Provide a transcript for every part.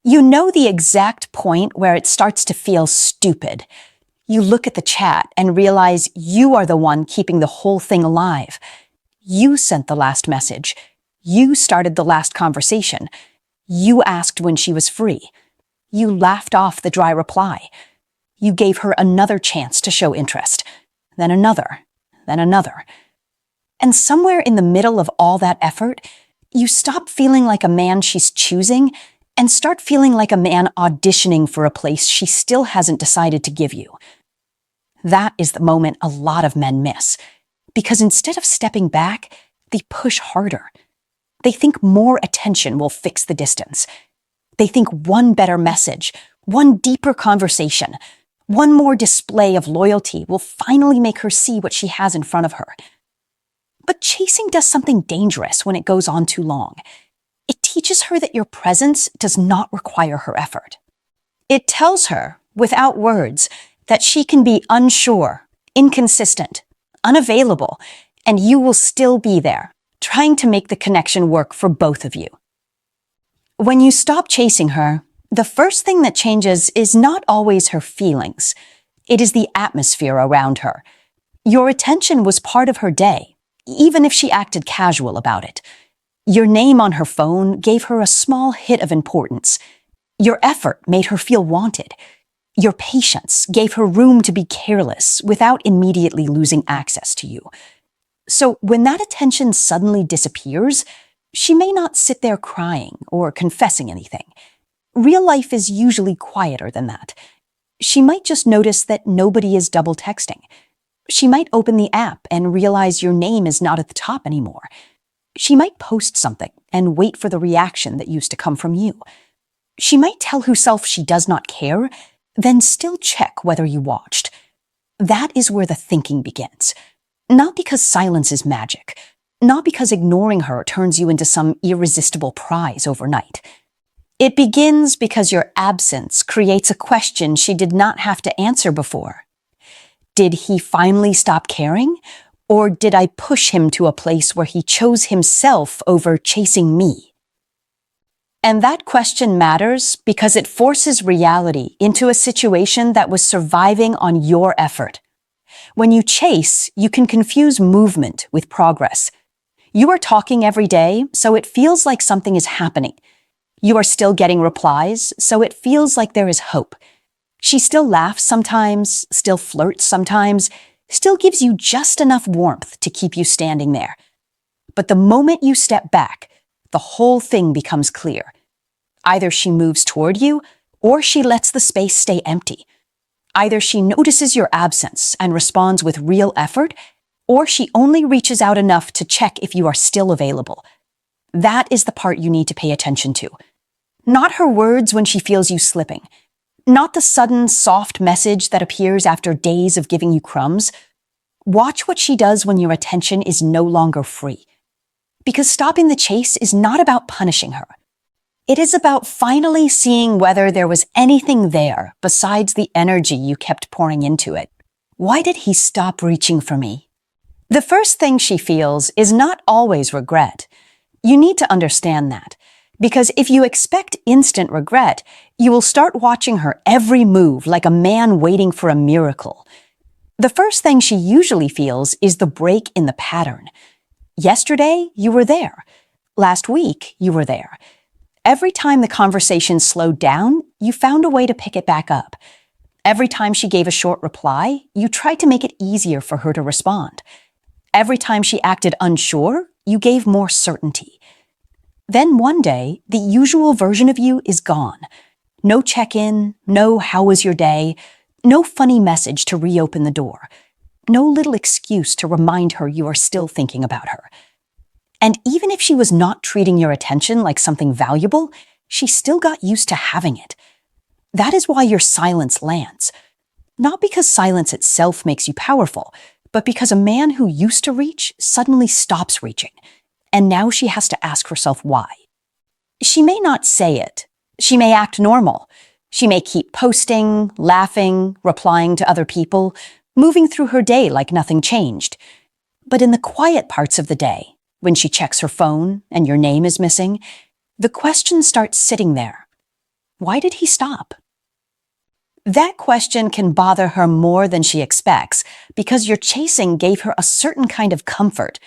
You know the exact point where it starts to feel stupid. You look at the chat and realize you are the one keeping the whole thing alive. You sent the last message. You started the last conversation. You asked when she was free. You laughed off the dry reply. You gave her another chance to show interest, then another, then another. And somewhere in the middle of all that effort, you stop feeling like a man she's choosing and start feeling like a man auditioning for a place she still hasn't decided to give you. That is the moment a lot of men miss, because instead of stepping back, they push harder. They think more attention will fix the distance. They think one better message, one deeper conversation, one more display of loyalty will finally make her see what she has in front of her. But chasing does something dangerous when it goes on too long. It teaches her that your presence does not require her effort. It tells her, without words, that she can be unsure, inconsistent, unavailable, and you will still be there, trying to make the connection work for both of you. When you stop chasing her, the first thing that changes is not always her feelings. It is the atmosphere around her. Your attention was part of her day, even if she acted casual about it. Your name on her phone gave her a small hit of importance. Your effort made her feel wanted. Your patience gave her room to be careless without immediately losing access to you. So when that attention suddenly disappears, she may not sit there crying or confessing anything. Real life is usually quieter than that. She might just notice that nobody is double texting. She might open the app and realize your name is not at the top anymore. She might post something and wait for the reaction that used to come from you. She might tell herself she does not care, then still check whether you watched. That is where the thinking begins. Not because silence is magic, not because ignoring her turns you into some irresistible prize overnight. It begins because your absence creates a question she did not have to answer before. Did he finally stop caring? Or did I push him to a place where he chose himself over chasing me? And that question matters because it forces reality into a situation that was surviving on your effort. When you chase, you can confuse movement with progress. You are talking every day, so it feels like something is happening. You are still getting replies, so it feels like there is hope. She still laughs sometimes, still flirts sometimes, still gives you just enough warmth to keep you standing there. But the moment you step back, the whole thing becomes clear. Either she moves toward you, or she lets the space stay empty. Either she notices your absence and responds with real effort, or she only reaches out enough to check if you are still available. That is the part you need to pay attention to. Not her words when she feels you slipping. Not the sudden, soft message that appears after days of giving you crumbs. Watch what she does when your attention is no longer free. Because stopping the chase is not about punishing her. It is about finally seeing whether there was anything there besides the energy you kept pouring into it. Why did he stop reaching for me? The first thing she feels is not always regret. You need to understand that. Because if you expect instant regret, you will start watching her every move like a man waiting for a miracle. The first thing she usually feels is the break in the pattern. Yesterday, you were there. Last week, you were there. Every time the conversation slowed down, you found a way to pick it back up. Every time she gave a short reply, you tried to make it easier for her to respond. Every time she acted unsure, you gave more certainty. Then one day, the usual version of you is gone. No check-in, no how was your day, no funny message to reopen the door, no little excuse to remind her you are still thinking about her. And even if she was not treating your attention like something valuable, she still got used to having it. That is why your silence lands. Not because silence itself makes you powerful, but because a man who used to reach suddenly stops reaching. And now she has to ask herself why. She may not say it. She may act normal. She may keep posting, laughing, replying to other people, moving through her day like nothing changed. But in the quiet parts of the day, when she checks her phone and your name is missing, the question starts sitting there. Why did he stop? That question can bother her more than she expects because your chasing gave her a certain kind of comfort.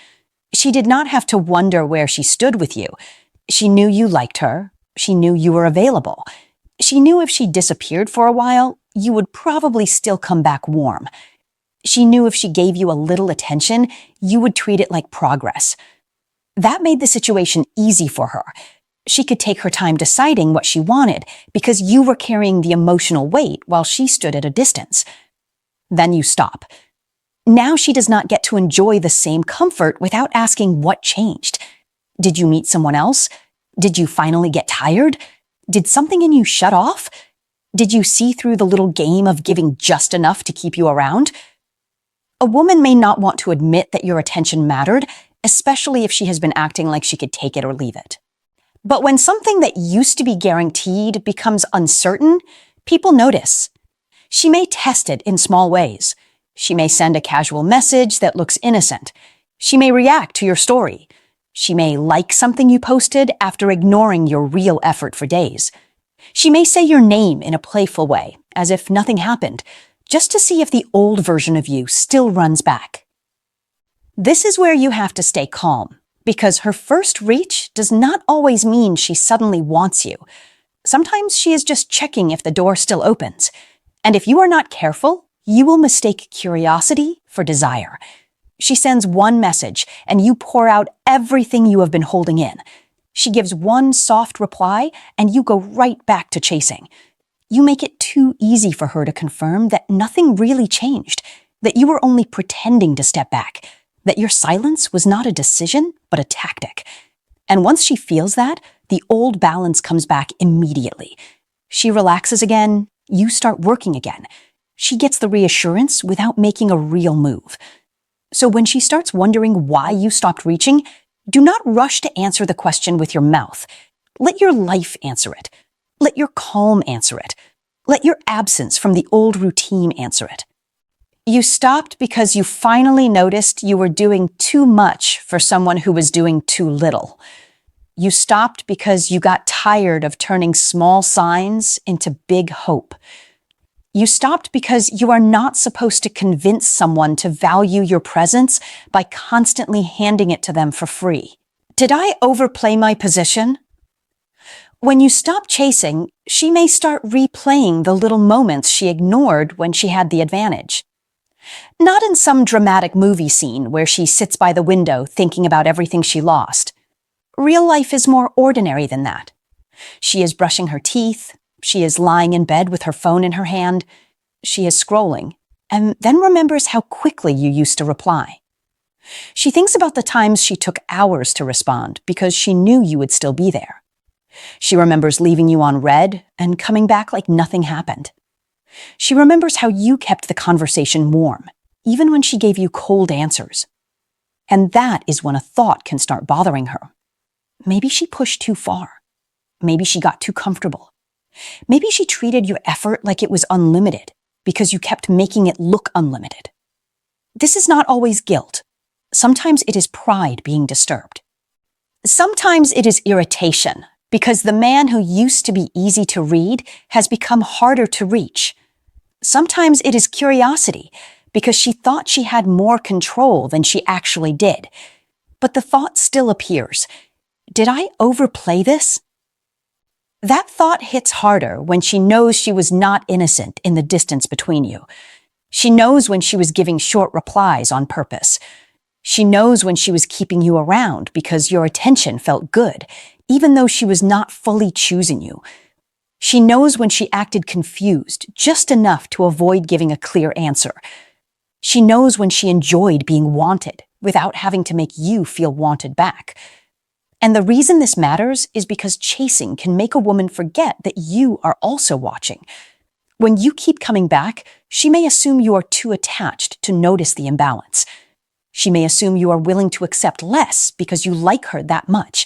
She did not have to wonder where she stood with you. She knew you liked her. She knew you were available. She knew if she disappeared for a while, you would probably still come back warm. She knew if she gave you a little attention, you would treat it like progress. That made the situation easy for her. She could take her time deciding what she wanted because you were carrying the emotional weight while she stood at a distance. Then you stop. Now she does not get to enjoy the same comfort without asking what changed. Did you meet someone else? Did you finally get tired? Did something in you shut off? Did you see through the little game of giving just enough to keep you around? A woman may not want to admit that your attention mattered, especially if she has been acting like she could take it or leave it. But when something that used to be guaranteed becomes uncertain, people notice. She may test it in small ways. She may send a casual message that looks innocent. She may react to your story. She may like something you posted after ignoring your real effort for days. She may say your name in a playful way, as if nothing happened, just to see if the old version of you still runs back. This is where you have to stay calm, because her first reach does not always mean she suddenly wants you. Sometimes she is just checking if the door still opens. And if you are not careful, you will mistake curiosity for desire. She sends one message, and you pour out everything you have been holding in. She gives one soft reply, and you go right back to chasing. You make it too easy for her to confirm that nothing really changed, that you were only pretending to step back, that your silence was not a decision, but a tactic. And once she feels that, the old balance comes back immediately. She relaxes again, you start working again. She gets the reassurance without making a real move. So when she starts wondering why you stopped reaching, do not rush to answer the question with your mouth. Let your life answer it. Let your calm answer it. Let your absence from the old routine answer it. You stopped because you finally noticed you were doing too much for someone who was doing too little. You stopped because you got tired of turning small signs into big hope. You stopped because you are not supposed to convince someone to value your presence by constantly handing it to them for free. Did I overplay my position? When you stop chasing, she may start replaying the little moments she ignored when she had the advantage. Not in some dramatic movie scene where she sits by the window thinking about everything she lost. Real life is more ordinary than that. She is brushing her teeth, she is lying in bed with her phone in her hand, she is scrolling, and then remembers how quickly you used to reply. She thinks about the times she took hours to respond because she knew you would still be there. She remembers leaving you on read and coming back like nothing happened. She remembers how you kept the conversation warm, even when she gave you cold answers. And that is when a thought can start bothering her. Maybe she pushed too far. Maybe she got too comfortable. Maybe she treated your effort like it was unlimited because you kept making it look unlimited. This is not always guilt. Sometimes it is pride being disturbed. Sometimes it is irritation because the man who used to be easy to read has become harder to reach. Sometimes it is curiosity because she thought she had more control than she actually did. But the thought still appears. Did I overplay this? That thought hits harder when she knows she was not innocent in the distance between you. She knows when she was giving short replies on purpose. She knows when she was keeping you around because your attention felt good, even though she was not fully choosing you. She knows when she acted confused, just enough to avoid giving a clear answer. She knows when she enjoyed being wanted without having to make you feel wanted back. And the reason this matters is because chasing can make a woman forget that you are also watching. When you keep coming back, she may assume you are too attached to notice the imbalance. She may assume you are willing to accept less because you like her that much.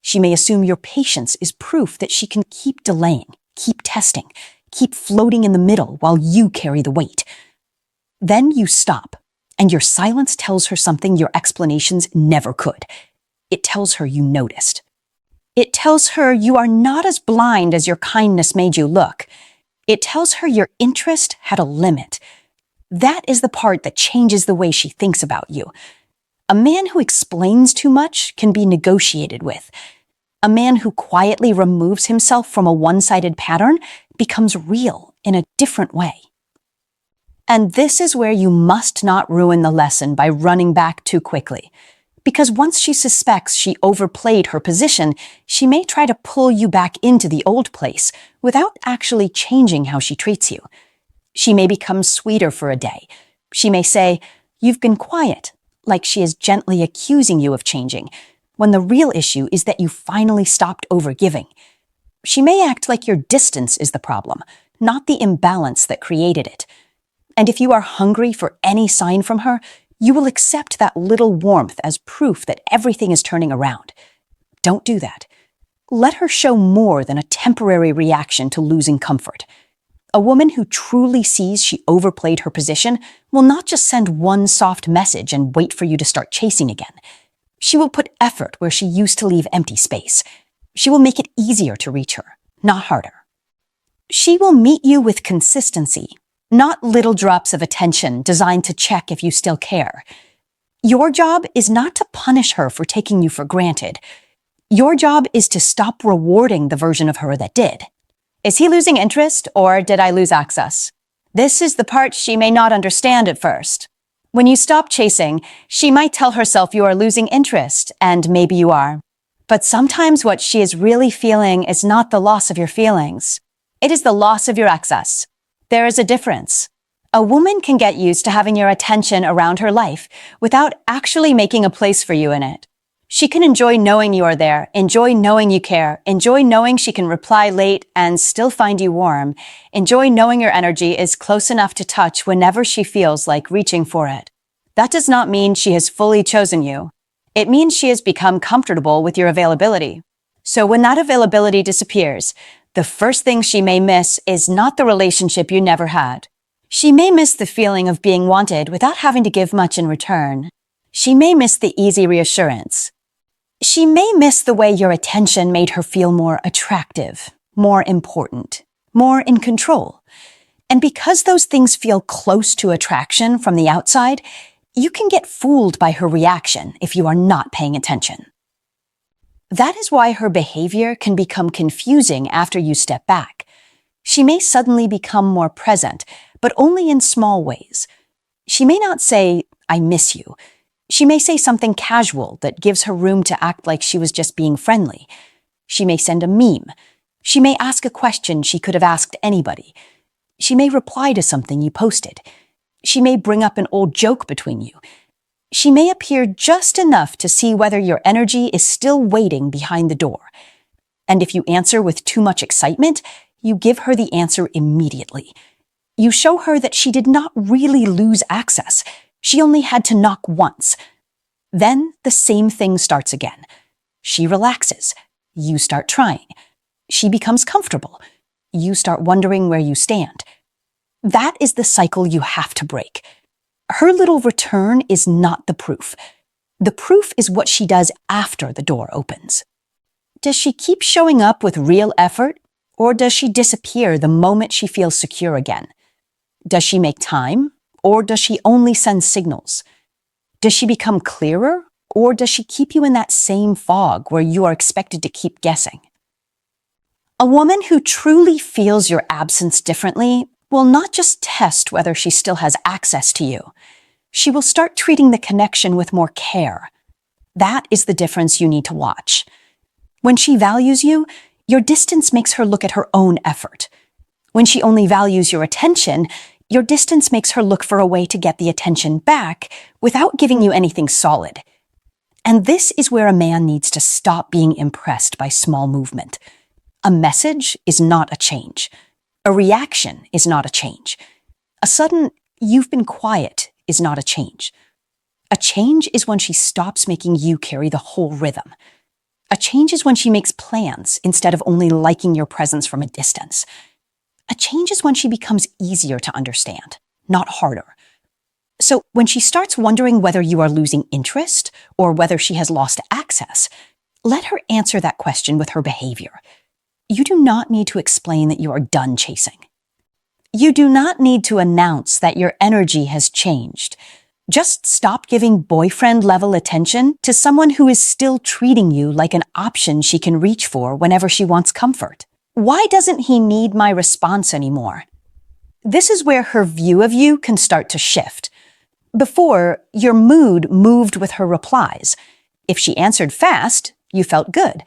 She may assume your patience is proof that she can keep delaying, keep testing, keep floating in the middle while you carry the weight. Then you stop, and your silence tells her something your explanations never could. It tells her you noticed. It tells her you are not as blind as your kindness made you look. It tells her your interest had a limit. That is the part that changes the way she thinks about you. A man who explains too much can be negotiated with. A man who quietly removes himself from a one-sided pattern becomes real in a different way. And this is where you must not ruin the lesson by running back too quickly. Because once she suspects she overplayed her position, she may try to pull you back into the old place without actually changing how she treats you. She may become sweeter for a day. She may say, "You've been quiet," like she is gently accusing you of changing, when the real issue is that you finally stopped overgiving. She may act like your distance is the problem, not the imbalance that created it. And if you are hungry for any sign from her, you will accept that little warmth as proof that everything is turning around. Don't do that. Let her show more than a temporary reaction to losing comfort. A woman who truly sees she overplayed her position will not just send one soft message and wait for you to start chasing again. She will put effort where she used to leave empty space. She will make it easier to reach her, not harder. She will meet you with consistency, not little drops of attention designed to check if you still care. Your job is not to punish her for taking you for granted. Your job is to stop rewarding the version of her that did. Is he losing interest, or did I lose access? This is the part she may not understand at first. When you stop chasing, she might tell herself you are losing interest, and maybe you are. But sometimes what she is really feeling is not the loss of your feelings. It is the loss of your access. There is a difference. A woman can get used to having your attention around her life without actually making a place for you in it. She can enjoy knowing you are there, enjoy knowing you care, enjoy knowing she can reply late and still find you warm, enjoy knowing your energy is close enough to touch whenever she feels like reaching for it. That does not mean she has fully chosen you. It means she has become comfortable with your availability. So when that availability disappears, the first thing she may miss is not the relationship you never had. She may miss the feeling of being wanted without having to give much in return. She may miss the easy reassurance. She may miss the way your attention made her feel more attractive, more important, more in control. And because those things feel close to attraction from the outside, you can get fooled by her reaction if you are not paying attention. That is why her behavior can become confusing after you step back. She may suddenly become more present, but only in small ways. She may not say, "I miss you." She may say something casual that gives her room to act like she was just being friendly. She may send a meme. She may ask a question she could have asked anybody. She may reply to something you posted. She may bring up an old joke between you. She may appear just enough to see whether your energy is still waiting behind the door. And if you answer with too much excitement, you give her the answer immediately. You show her that she did not really lose access. She only had to knock once. Then the same thing starts again. She relaxes. You start trying. She becomes comfortable. You start wondering where you stand. That is the cycle you have to break. Her little return is not the proof. The proof is what she does after the door opens. Does she keep showing up with real effort, or does she disappear the moment she feels secure again? Does she make time, or does she only send signals? Does she become clearer, or does she keep you in that same fog where you are expected to keep guessing? A woman who truly feels your absence differently will not just test whether she still has access to you. She will start treating the connection with more care. That is the difference you need to watch. When she values you, your distance makes her look at her own effort. When she only values your attention, your distance makes her look for a way to get the attention back without giving you anything solid. And this is where a man needs to stop being impressed by small movement. A message is not a change. A reaction is not a change. A sudden, "you've been quiet" is not a change. A change is when she stops making you carry the whole rhythm. A change is when she makes plans instead of only liking your presence from a distance. A change is when she becomes easier to understand, not harder. So when she starts wondering whether you are losing interest or whether she has lost access, Let her answer that question with her behavior. You do not need to explain that you are done chasing. You do not need to announce that your energy has changed. Just stop giving boyfriend-level attention to someone who is still treating you like an option she can reach for whenever she wants comfort. Why doesn't he need my response anymore? This is where her view of you can start to shift. Before, your mood moved with her replies. If she answered fast, you felt good.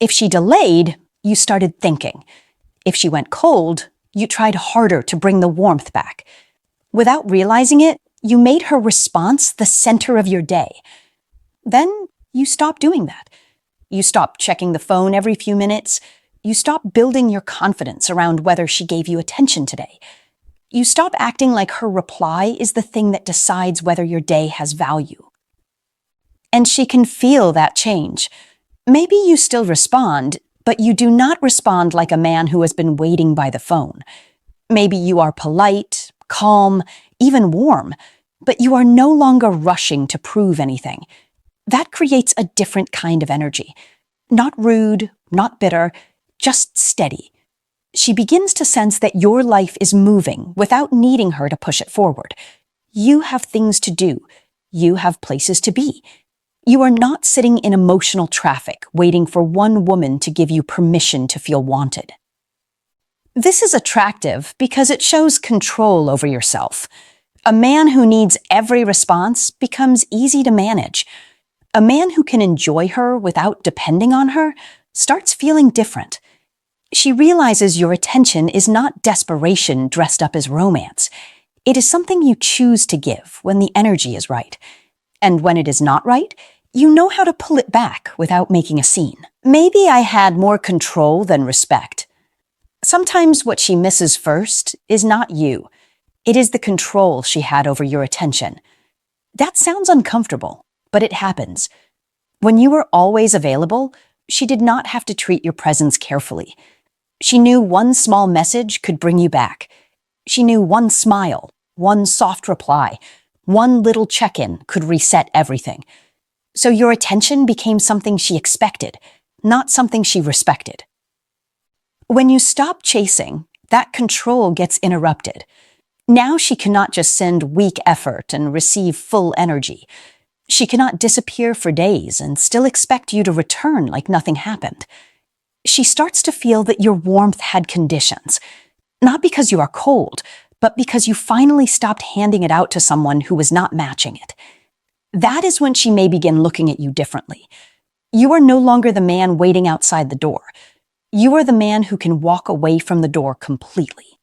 If she delayed, you started thinking. If she went cold, you tried harder to bring the warmth back. Without realizing it, you made her response the center of your day. Then you stopped doing that. You stopped checking the phone every few minutes. You stopped building your confidence around whether she gave you attention today. You stop acting like her reply is the thing that decides whether your day has value. And she can feel that change. Maybe you still respond, but you do not respond like a man who has been waiting by the phone. Maybe you are polite, calm, even warm, but you are no longer rushing to prove anything. That creates a different kind of energy. Not rude, not bitter, just steady. She begins to sense that your life is moving without needing her to push it forward. You have things to do. You have places to be. You are not sitting in emotional traffic waiting for one woman to give you permission to feel wanted. This is attractive because it shows control over yourself. A man who needs every response becomes easy to manage. A man who can enjoy her without depending on her starts feeling different. She realizes your attention is not desperation dressed up as romance. It is something you choose to give when the energy is right. And when it is not right, you know how to pull it back without making a scene. Maybe I had more control than respect. Sometimes what she misses first is not you. It is the control she had over your attention. That sounds uncomfortable, but it happens. When you were always available, she did not have to treat your presence carefully. She knew one small message could bring you back. She knew one smile, one soft reply, one little check-in could reset everything. So your attention became something she expected, not something she respected. When you stop chasing, that control gets interrupted. Now she cannot just send weak effort and receive full energy. She cannot disappear for days and still expect you to return like nothing happened. She starts to feel that your warmth had conditions, not because you are cold, but because you finally stopped handing it out to someone who was not matching it. That is when she may begin looking at you differently. You are no longer the man waiting outside the door. You are the man who can walk away from the door completely.